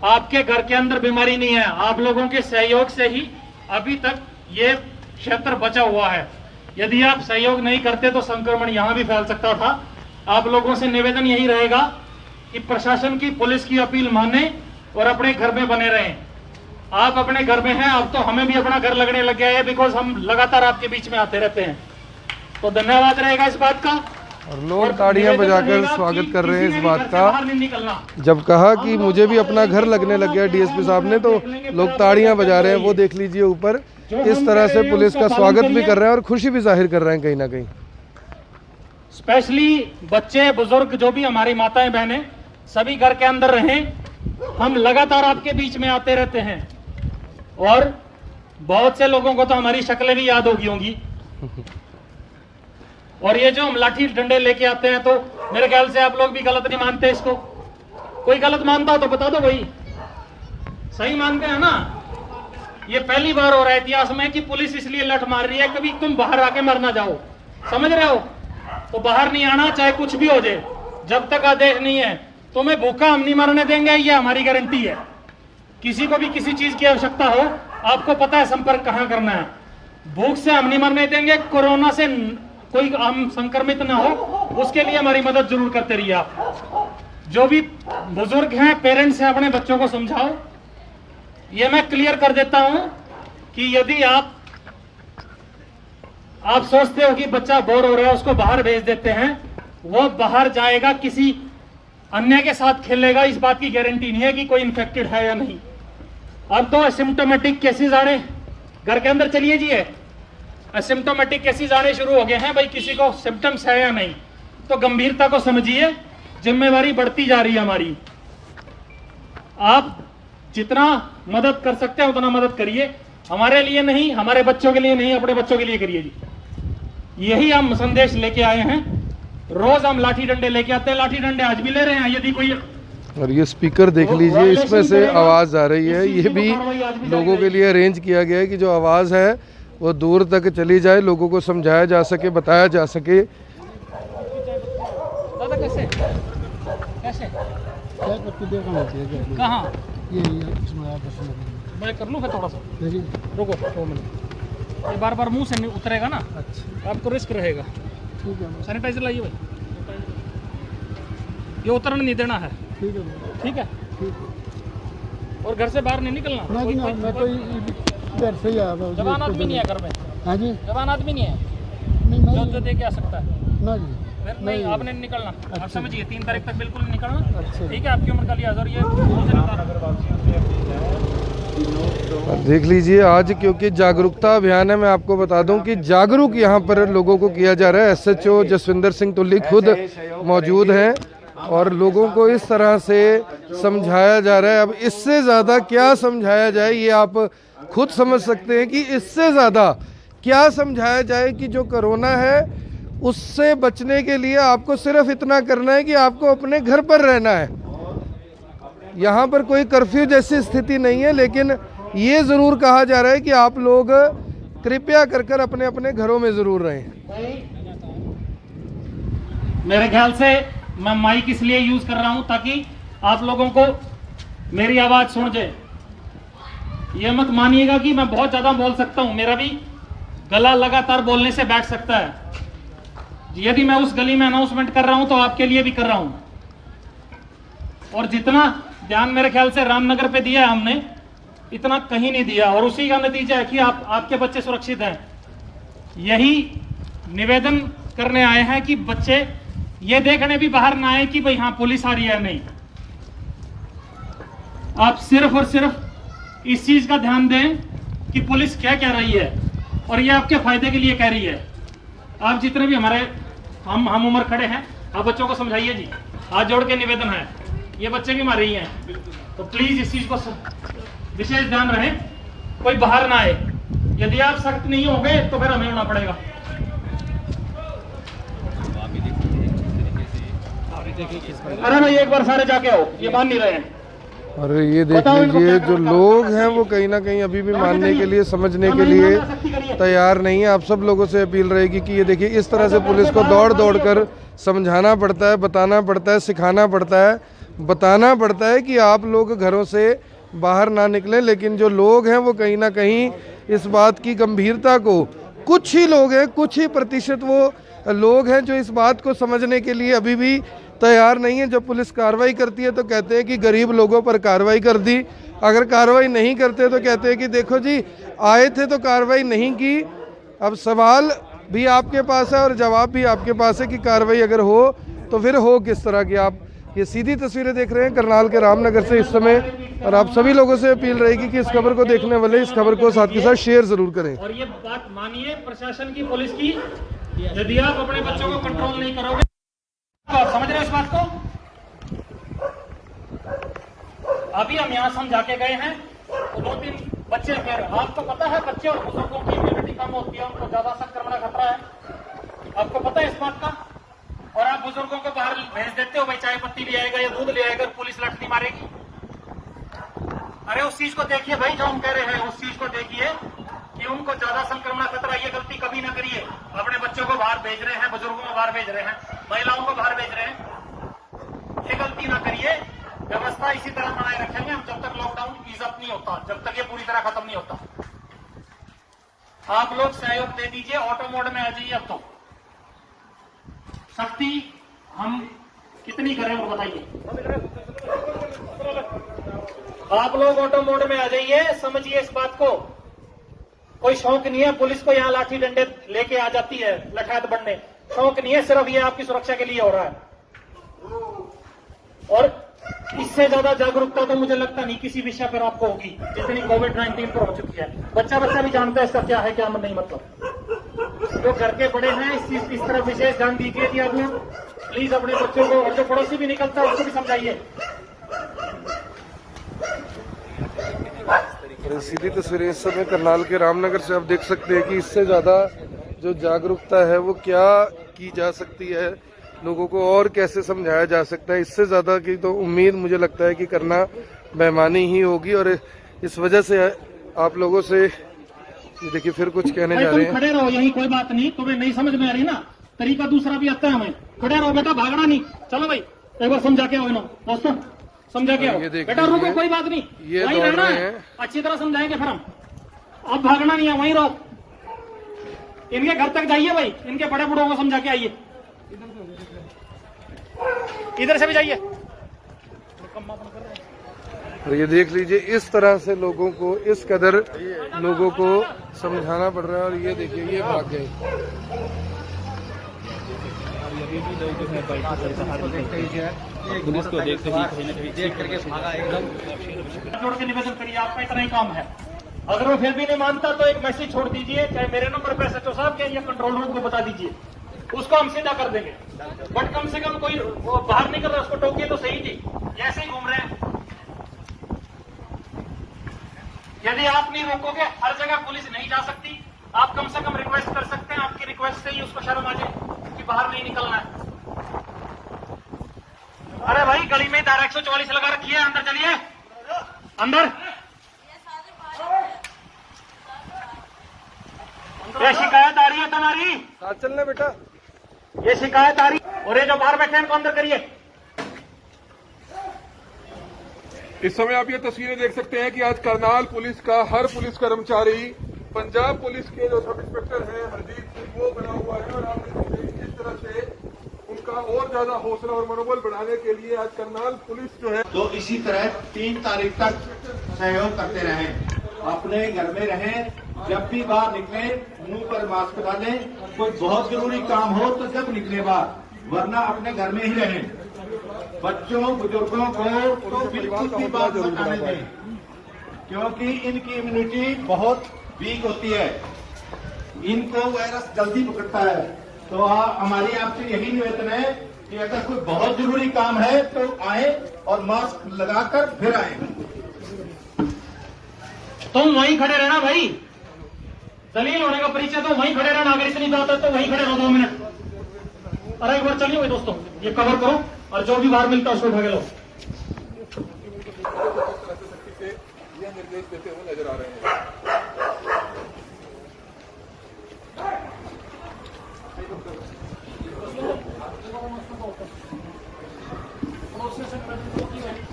आपके घर के अंदर बीमारी नहीं है, आप लोगों के सहयोग से ही अभी तक ये क्षेत्र बचा हुआ है। यदि आप सहयोग नहीं करते तो संक्रमण यहां भी फैल सकता था। आप लोगों से निवेदन यही रहेगा कि प्रशासन की, पुलिस की अपील माने और अपने घर में बने रहें। आप अपने घर में हैं, अब तो हमें भी अपना घर लगने लग गया है, बिकॉज हम लगातार आपके बीच में आते रहते हैं। तो धन्यवाद रहेगा इस बात का। और लोग ताड़ियां बजाकर स्वागत कर रहे हैं इस बात का। जब कहा कि मुझे भी अपना घर लगने लग गया डीएसपी साहब ने, तो लोग ताड़ियां बजा रहे हैं। वो देख लीजिए ऊपर इस तरह से पुलिस का स्वागत भी कर रहे हैं और खुशी भी जाहिर कर रहे हैं कहीं ना कहीं। स्पेशली बच्चे, बुजुर्ग, जो भी हमारी माताएं बहनें, सभी घर के अंदर रहें। हम लगातार आपके बीच में आते रहते हैं और बहुत से लोगों को तो हमारी शक्लें भी याद होंगी। और ये जो हम लाठी डंडे लेके आते हैं, तो मेरे ख्याल से आप लोग भी गलत नहीं मानते इसको। कोई गलत मानता हो तो बता दो भाई, सही मानते हैं ना। ये पहली बार हो रहा है इतिहास में कि पुलिस इसलिए लठ मार रही है कभी तुम बाहर आके मर ना जाओ, समझ रहे हो। तो बाहर नहीं आना, चाहे कुछ भी हो जाए। जब तक आदेश नहीं है तुम्हें भूखा हम नहीं मरने देंगे, ये हमारी गारंटी है। किसी को भी किसी चीज की आवश्यकता हो, आपको पता है संपर्क कहां करना है। भूख से हम नहीं मरने देंगे, कोरोना से कोई हम संक्रमित ना हो, उसके लिए हमारी मदद जरूर करते रहिए आप। जो भी बुजुर्ग हैं, पेरेंट्स हैं, अपने बच्चों को समझाओ। ये मैं क्लियर कर देता हूं कि यदि आप सोचते हो कि बच्चा बोर हो रहा है, उसको बाहर भेज देते हैं, वो बाहर जाएगा किसी अन्य के साथ खेलेगा, इस बात की गारंटी नहीं है कि कोई इन्फेक्टेड है या नहीं। अब तो असिम्टोमेटिक केसेस आने घर के अंदर, चलिए जी, है असिम्टोमेटिक केसेस आने शुरू हो गए हैं। भाई किसी को सिम्टम्स है या नहीं, तो गंभीरता को समझिए, जिम्मेवारी बढ़ती जा रही है हमारी। आप जितना मदद कर सकते हैं उतना मदद करिए, हमारे लिए नहीं, हमारे बच्चों के लिए नहीं, अपने बच्चों के लिए करिए जी। यही हम संदेश लेके आए हैं। रोज हम लाठी डंडे लेके आते हैं, लाठी डंडे आज भी ले रहे हैं। यदि कोई, और ये स्पीकर देख लीजिए, इसमें से आवाज़ आ रही है। ये भी लोगों के लिए अरेंज किया गया है कि जो आवाज़ है वो दूर तक चली जाए, लोगों को समझाया जा सके, बताया जा सके। दादा कैसे कैसे कहाँ मैं कर लूँ फिर थोड़ा सा, रुको 2 मिनट। ये बार बार मुंह से नहीं उतरेगा ना, आपको रिस्क रहेगा। ठीक है, सैनिटाइजर लाइए भाई, ये उतरने नहीं देना है। ठीक है। और घर से बाहर नहीं निकलना। मैं तो घर से ही आया था। जवान आदमी नहीं है घर में? हाँ जी, जवान आदमी नहीं है जो दे के आ सकता है ना जी। नहीं, आपने नहीं निकलना। आप समझिए 3 तारीख तक बिल्कुल नहीं निकलना। ठीक है, आपकी उम्र का लिहाज। और ये देख लीजिए, आज क्योंकि जागरूकता अभियान है, मैं आपको बता दूं कि जागरूक यहाँ पर लोगों को किया जा रहा है। SHO जसविंदर सिंह तुल्ली खुद मौजूद हैं और लोगों को इस तरह से समझाया जा रहा है। अब इससे ज़्यादा क्या समझाया जाए, ये आप खुद समझ सकते हैं कि इससे ज़्यादा क्या समझाया जाए कि जो कोरोना है उससे बचने के लिए आपको सिर्फ इतना करना है कि आपको अपने घर पर रहना है। यहाँ पर कोई कर्फ्यू जैसी स्थिति नहीं है, लेकिन ये ज़रूर कहा जा रहा है कि आप लोग कृपया कर अपने अपने घरों में ज़रूर रहें। मेरे ख्याल से मैं माइक इसलिए यूज कर रहा हूं ताकि आप लोगों को मेरी आवाज सुन जाए। ये मत मानिएगा कि मैं बहुत ज्यादा बोल सकता हूं, मेरा भी गला लगातार बोलने से बैठ सकता है। यदि मैं उस गली में अनाउंसमेंट कर रहा हूं तो आपके लिए भी कर रहा हूं। और जितना ध्यान मेरे ख्याल से रामनगर पे दिया है हमने, इतना कहीं नहीं दिया। और उसी का नतीजा है कि आपके बच्चे सुरक्षित हैं। यही निवेदन करने आए हैं कि बच्चे ये देखने भी बाहर ना आए कि भाई हाँ पुलिस आ रही है, नहीं। आप सिर्फ और सिर्फ इस चीज का ध्यान दें कि पुलिस क्या कह रही है और ये आपके फायदे के लिए कह रही है। आप जितने भी हमारे हम उम्र खड़े हैं, आप बच्चों को समझाइए जी, हाथ जोड़ के निवेदन है। ये बच्चे भी मार रही हैं, तो प्लीज इस चीज को विशेष ध्यान रहे, कोई बाहर ना आए। यदि आप सख्त नहीं होंगे तो फिर हमें होना पड़ेगा। अरे भाई एक बार सारे जाके आओ, ये मान नहीं रहे हैं। और ये देख लीजिए, जो लोग हैं वो कहीं ना कहीं अभी भी मानने के लिए, समझने के लिए तैयार नहीं है। आप सब लोगों से अपील रहेगी कि ये देखिए, इस तरह से पुलिस को दौड़ दौड़ कर समझाना पड़ता है, बताना पड़ता है, सिखाना पड़ता है, बताना पड़ता है कि आप लोग घरों से बाहर ना निकलें। लेकिन जो लोग हैं वो कहीं ना कहीं इस बात की गंभीरता को, कुछ ही लोग हैं, कुछ ही प्रतिशत वो लोग हैं जो इस बात को समझने के लिए अभी भी तैयार नहीं है। जब पुलिस कार्रवाई करती है तो कहते हैं कि गरीब लोगों पर कार्रवाई कर दी, अगर कार्रवाई नहीं करते तो कहते हैं कि देखो जी आए थे तो कार्रवाई नहीं की। अब सवाल भी आपके पास है और जवाब भी आपके पास है कि कार्रवाई अगर हो तो फिर हो किस तरह की। आप ये सीधी तस्वीरें देख रहे हैं करनाल के रामनगर से इस समय, और आप सभी लोगों से अपील रहेगी कि इस खबर को देखने वाले इस खबर को साथ के साथ शेयर जरूर करें। और ये बात मानिए प्रशासन की, पुलिस की, यदि आप अपने बच्चों को कंट्रोल नहीं करोगे, तो आप समझ रहे हो इस बात को? अभी हम यहाँ समझा के गए हैं, तो 2-3 बच्चे फिर, आपको पता है बच्चे और बुजुर्गों की इम्यूनिटी कम होती है, उनको ज्यादा संक्रमण का खतरा है, आपको पता है इस बात का। और आप बुजुर्गों को बाहर भेज देते हो, भाई चाय पत्ती ले आएगा या दूध ले आएगा, पुलिस लठनी मारेगी। अरे उस चीज को देखिए भाई, जो हम कह रहे हैं उस चीज को देखिए कि उनको ज्यादा संक्रमण का खतरा। ये गलती कभी ना करिए। अपने बच्चों को बाहर भेज रहे हैं, बुजुर्गों को बाहर भेज रहे हैं, महिलाओं को बाहर भेज रहे हैं, ये गलती ना करिए। व्यवस्था इसी तरह बनाए रखेंगे हम जब तक लॉकडाउन ईज अप नहीं होता, जब तक ये पूरी तरह खत्म नहीं होता। आप लोग सहयोग दे दीजिए, ऑटो मोड में आ जाइए। अब तो सख्ती हम कितनी करें वो बताइए। आप लोग ऑटो मोड में आ जाइए, समझिए इस बात को। कोई शौक नहीं है, पुलिस को यहाँ लाठी डंडे लेके आ जाती है लठात बढ़ने, शौक नहीं है, सिर्फ ये आपकी सुरक्षा के लिए हो रहा है। और इससे ज्यादा जागरूकता तो मुझे लगता नहीं किसी विषय पर आपको होगी जितनी कोविड-19 पर हो चुकी है। बच्चा भी जानता है इसका क्या है क्या नहीं, मतलब जो घर के बड़े हैं इस चीज इस तरफ विशेष ध्यान दीजिए कि आप लोग प्लीज अपने बच्चों को, और जो पड़ोसी भी निकलता है उसको भी समझाइए। सीधी तस्वीरें इस समय करनाल के रामनगर से आप देख सकते हैं कि इससे ज़्यादा जो जागरूकता है वो क्या की जा सकती है, लोगों को और कैसे समझाया जा सकता है। इससे ज़्यादा की तो उम्मीद मुझे लगता है कि करना बेईमानी ही होगी। और इस वजह से आप लोगों से देखिए फिर कुछ कहने जा रहे हैं। खड़े रहो यही, कोई बात नहीं, तुम्हें नहीं समझ में आ रही ना, तरीका दूसरा भी आता है हमें। खड़े रहो बेटा, भागना नहीं। चलो भाई एक बार समझा के आओ ना दोस्तों, समझा के आओ बेटा, रुको कोई बात नहीं, ये वहीं रहना है, अच्छी तरह समझाएंगे फिर हम। अब भागना नहीं है, वहीं रहो। इनके घर तक जाइए भाई, इनके बड़े बूढ़ों को समझा के आइए। इधर से भी जाइए। और ये देख लीजिए इस तरह से लोगों को, इस कदर लोगों को समझाना पड़ रहा है। और ये देखिए ये भाग गए। पुलिस को देखते ही कहीं ना कहीं देख करके भागा एकदम। जोड़ के निवेदन करिए, आपका इतना ही काम है। अगर वो फिर भी नहीं मानता तो एक मैसेज छोड़ दीजिए, चाहे मेरे नंबर पे SHO साहब के या कंट्रोल रूम को बता दीजिए, उसको हम सीधा कर देंगे। बट कम से कम कोई वो बाहर निकल रहा है उसको टोकिए तो सही थी, ऐसे ही घूम रहे हैं। यदि आप नहीं रोकोगे, हर जगह पुलिस नहीं जा सकती, आप कम से कम रिक्वेस्ट कर सकते हैं, आपकी रिक्वेस्ट से ही उसको शर्म आ जाए कि बाहर नहीं निकलना है। अरे भाई गली में धारा 144 लगा रखी है, अंदर चलिए, अंदर। ये शिकायत आ रही है तुम्हारी, साथ चलना बेटा, ये शिकायत आ रही, और ये जो बाहर बैठे हैं इनको अंदर करिए। इस समय आप ये तस्वीरें देख सकते हैं कि आज करनाल पुलिस का हर पुलिस कर्मचारी पंजाब पुलिस के जो सब इंस्पेक्टर हैं हरदीप सिंह, वो बना हुआ है। और आप देख सकते हैं किस तरह से उनका और ज्यादा हौसला और मनोबल बढ़ाने के लिए आज करनाल पुलिस जो है, तो इसी तरह 3 तारीख तक सहयोग करते रहें, अपने घर में रहें, जब भी बाहर निकले मुंह पर मास्क डालें, कोई बहुत जरूरी काम हो तो जब निकले बाहर, वरना अपने घर में ही रहें। बच्चों बुजुर्गों को तो बिल्कुल भी बात मत आने दें, क्योंकि इनकी इम्यूनिटी बहुत वीक होती है, इनको वायरस जल्दी पकड़ता है। तो हमारी आपसे यही निवेदन है कि अगर कोई बहुत जरूरी काम है तो आए और मास्क लगाकर फिर आए। तुम वहीं खड़े रहना भाई, दलील होने का परिचय तो वहीं खड़े रहना। अगर इतनी बात है तो वहीं खड़े रहो 2 मिनट। अरे एक बार चलिए भाई दोस्तों, ये कवर करो और जो भी बाहर मिलता है उसको उठा के लो। ये निर्देश देते हुए नजर आ रहे हैं।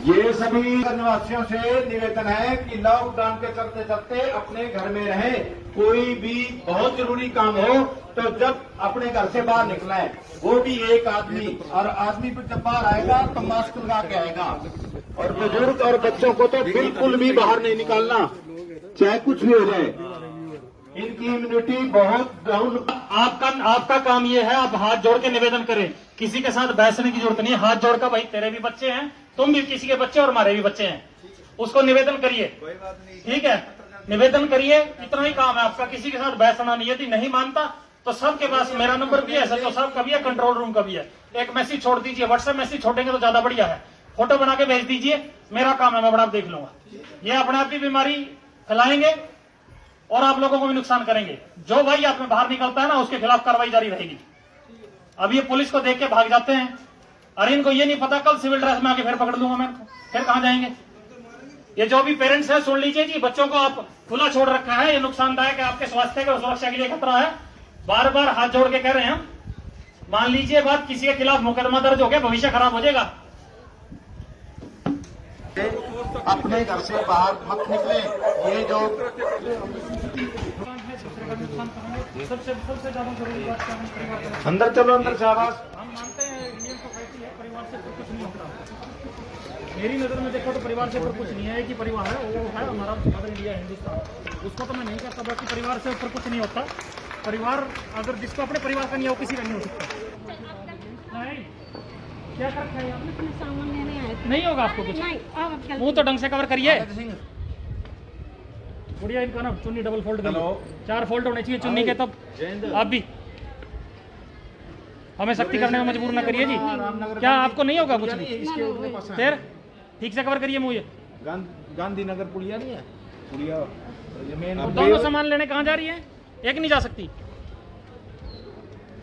ये सभी निवासियों से निवेदन है कि लॉकडाउन के चलते चलते अपने घर में रहे, कोई भी बहुत जरूरी काम हो तो जब अपने घर से बाहर निकला है, वो भी एक आदमी, और आदमी पर जब बाहर आएगा तो मास्क लगा के आएगा। और बुजुर्ग और बच्चों को तो बिल्कुल भी बाहर नहीं निकालना, चाहे कुछ भी हो जाए। इनकी इम्यूनिटी बहुत डाउन। आपका काम ये है, आप हाथ जोड़ के निवेदन करें, किसी के साथ बहसने की जरूरत नहीं है। हाथ जोड़ कर, भाई तेरे भी बच्चे हैं, तुम भी किसी के बच्चे और हमारे भी बच्चे हैं, उसको निवेदन करिए, ठीक है, निवेदन करिए, इतना ही काम है आपका। किसी के साथ बहसना नहीं, यदि नहीं मानता तो सबके पास मेरा नंबर भी है, SHO साहब का भी है, कंट्रोल रूम का भी है। एक मैसेज छोड़ दीजिए, व्हाट्सएप मैसेज छोड़ेंगे तो ज्यादा बढ़िया है। फोटो बना के भेज दीजिए, मेरा काम है, मैं बड़ा देख लूंगा। ये अपने आप ही बीमारी फैलाएंगे और आप लोगों को भी नुकसान करेंगे। जो भाई आप में बाहर निकलता है ना, उसके खिलाफ कार्रवाई जारी रहेगी। अब ये पुलिस को देख के भाग जाते हैं, अरे इनको ये नहीं पता कल सिविल ड्रेस में आके फिर पकड़ लूंगा मैं, फिर कहां जाएंगे। ये जो भी पेरेंट्स है सुन लीजिए जी, बच्चों को आप खुला छोड़ रखा है, ये नुकसानदायक है, आपके स्वास्थ्य के सुरक्षा के लिए खतरा है। बार बार हाथ जोड़ के कह रहे हैं हम, मान लीजिए बात, किसी के खिलाफ मुकदमा दर्ज हो गया, भविष्य खराब हो जाएगा। अपने घर से बाहर मत निकले। ये जो सबसे ज्यादा जरूरी बात क्या है? अंदर चलो, अंदर से आवाज। हम मानते हैं इंडियन सोसाइटी है, परिवार से ऊपर कुछ नहीं होता। मेरी नजर में देखो तो परिवार से ऊपर कुछ नहीं है। एक ही परिवार है, वो है हमारा मदर इंडिया हिंदुस्तान। उसको तो मैं नहीं कहता, बाकी परिवार से ऊपर कुछ नहीं होता। परिवार अगर जिसको अपने परिवार का नहीं हो, किसी का नहीं हो सकता। नहीं क्या कर रखा है आपने? सामान लेने आए थे। नहीं होगा आपको कुछ, नहीं। मुंह तो ढंग से कवर करिए। बढ़िया, इनका ना चुन्नी डबल फोल्ड कर लो, 4 फोल्ड होने चाहिए चुन्नी के। तब आप भी हमें सख्ती करने में मजबूर ना करिए जी। क्या आपको नहीं होगा कुछ भी? फिर ठीक से कवर करिए मुंह। ये गांधीनगर पुलिया नहीं है, पुलिया दोनों सामान लेने कहाँ जा रही है? एक नहीं जा सकती।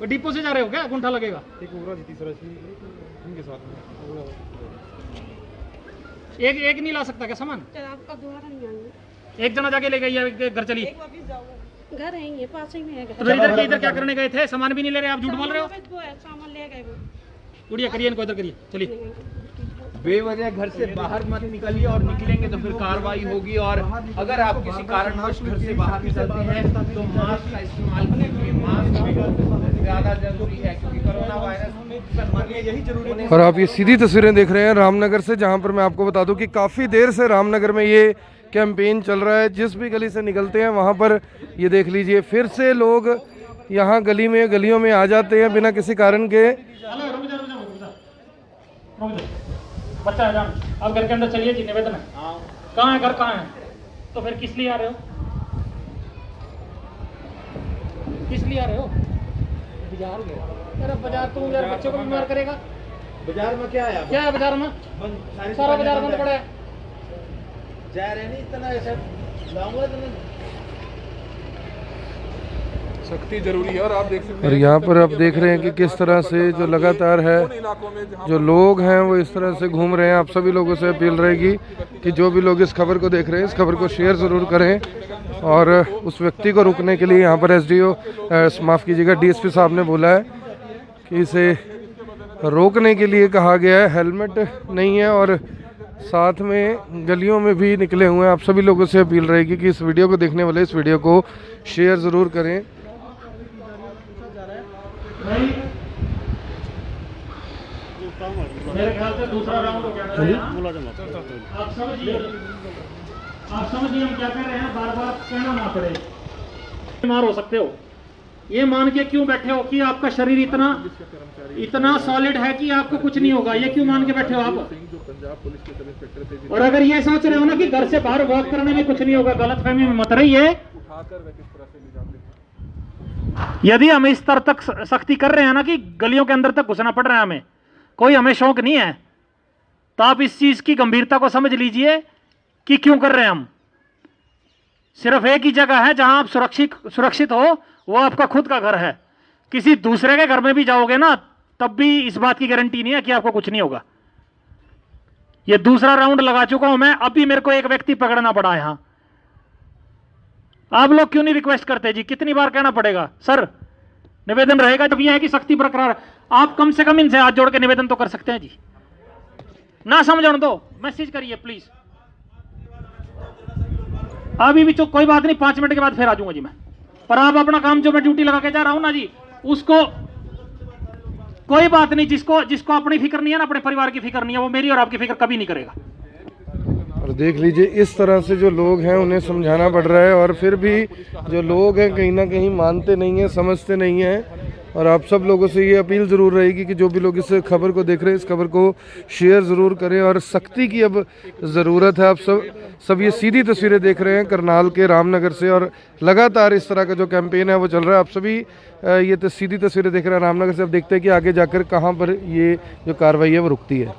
डिपो से जा रहे हो क्या? गुंठा लगेगा। एक नहीं ला सकता क्या सामान? आपका दोबारा नहीं आएंगे। एक जना जाके ले गई, घर चलिए। घर है ये पास ही में है। तो इधर के इधर क्या करने गए थे? सामान भी नहीं ले रहे आप, झूठ बोल रहे हो। सामान ले गए वो। गुड़िया करिए इनको, इधर करिए, चलिए। बेवजह घर से बाहर मत निकलिए, और निकलेंगे तो फिर कार्रवाई होगी। और अगर आप किसी कारणवश घर से बाहर निकलते हैं तो मास्क का इस्तेमाल कीजिए। मास्क ज़्यादा जरूरी है, क्योंकि कोरोना वायरस यही जरूरी है। और आप ये सीधी तस्वीरें देख रहे हैं रामनगर से, जहां पर मैं आपको बता दूं कि काफ़ी देर से रामनगर में ये कैंपेन चल रहा है। जिस भी गली से निकलते हैं वहां पर ये देख लीजिए, फिर से लोग यहाँ गलियों में आ जाते हैं बिना किसी कारण के। बच्चा है जान, आप घर के अंदर चलिए जी, निवेदन है। कहाँ है घर, कहाँ है? तो फिर किस लिए आ रहे हो? किस लिए आ रहे हो? बाजार गए। अरे बाजार तुम यार बच्चों को बीमार करेगा। बाजार में क्या है? क्या है बाजार में? सारा बाजार बंद पड़ा है। जा रहे नहीं, इतना ऐसा लाऊंगा तो नहीं। सख्ती जरूरी है। और आप देख सकते हैं, और यहाँ पर आप देख रहे हैं कि किस तरह से जो लगातार है जो लोग हैं वो इस तरह से घूम रहे हैं। आप सभी लोगों से अपील रहेगी कि जो भी लोग इस खबर को देख रहे हैं, इस खबर को शेयर ज़रूर करें। और उस व्यक्ति को रोकने के लिए यहाँ पर एसडीओ माफ़ कीजिएगा डीएसपी साहब ने बोला है कि इसे रोकने के लिए कहा गया है। हेलमेट नहीं है और साथ में गलियों में भी निकले हुए हैं। आप सभी लोगों से अपील रहेगी कि इस वीडियो को देखने वाले इस वीडियो को शेयर ज़रूर करें। मेरे ख्याल से दूसरा राउंड हो गया। आप समझिए हम क्या कह रहे हैं, बार बार कहना ना पड़े। बीमार हो सकते हो, ये मान के क्यों बैठे हो कि आपका शरीर इतना सॉलिड है कि आपको कुछ नहीं होगा? ये क्यों मान के बैठे हो आप? और अगर ये सोच रहे हो ना कि घर से बाहर वॉक करने में कुछ नहीं होगा, गलतफहमी में मत रहिए। यदि हम इस स्तर तक सख्ती कर रहे हैं ना कि गलियों के अंदर तक घुसना पड़ रहा है, हमें कोई हमें शौक नहीं है, तो आप इस चीज की गंभीरता को समझ लीजिए कि क्यों कर रहे हैं हम। सिर्फ एक ही जगह है जहां आप सुरक्षित हो, वो आपका खुद का घर है। किसी दूसरे के घर में भी जाओगे ना, तब भी इस बात की गारंटी नहीं है कि आपको कुछ नहीं होगा। ये दूसरा राउंड लगा चुका हूं मैं, अभी मेरे को एक व्यक्ति पकड़ना पड़ा यहां। आप लोग क्यों नहीं रिक्वेस्ट करते जी? कितनी बार कहना पड़ेगा? सर निवेदन रहेगा जब यह है कि सख्ती बरकरार। आप कम से कम इनसे हाथ जोड़ के निवेदन तो कर सकते हैं जी। ना समझने दो, मैसेज करिए प्लीज। अभी भी कोई बात नहीं, 5 मिनट के बाद फिर आ जाऊंगा जी मैं। पर आप अपना काम जो मैं ड्यूटी लगा के जा रहा हूं ना जी, उसको कोई बात नहीं। जिसको अपनी फिक्र नहीं है ना, अपने परिवार की फिक्र नहीं है, वो मेरी और आपकी फिक्र कभी नहीं करेगा। और देख लीजिए इस तरह से जो लोग हैं उन्हें समझाना पड़ रहा है, और फिर भी जो लोग हैं कहीं ना कहीं मानते नहीं हैं, समझते नहीं हैं। और आप सब लोगों से ये अपील ज़रूर रहेगी कि जो भी लोग इस खबर को देख रहे हैं, इस खबर को शेयर ज़रूर करें। और सख्ती की अब ज़रूरत है। आप सब ये सीधी तस्वीरें देख रहे हैं करनाल के रामनगर से, और लगातार इस तरह का जो कैंपेन है वो चल रहा है। आप सभी ये सीधी तस्वीरें देख रहे हैं रामनगर से। अब देखते हैं कि आगे जाकर कहाँ पर ये जो कार्रवाई है वो रुकती है।